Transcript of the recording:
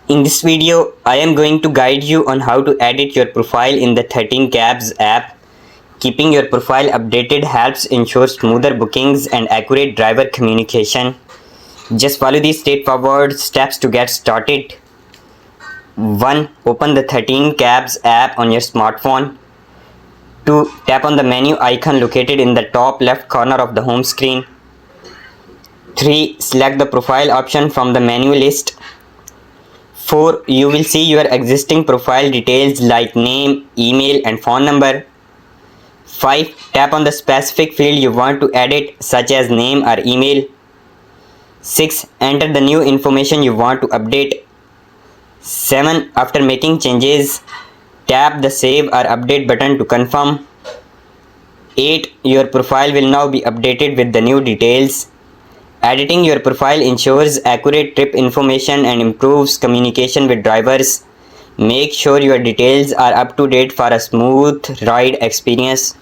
In this video, I am going to guide you on how to edit your profile in the 13 Cabs app. Keeping your profile updated helps ensure smoother bookings and accurate driver communication. Just follow these straightforward steps to get started. 1. Open the 13 Cabs app on your smartphone. 2. Tap on the menu icon located in the top left corner of the home screen. 3. Select the profile option from the menu list. 4. You will see your existing profile details like name, email and phone number. 5. Tap on the specific field you want to edit such as name or email. 6. Enter the new information you want to update. 7. After making changes, tap the save or update button to confirm. 8. Your profile will now be updated with the new details. Editing your profile ensures accurate trip information and improves communication with drivers. Make sure your details are up to date for a smooth ride experience.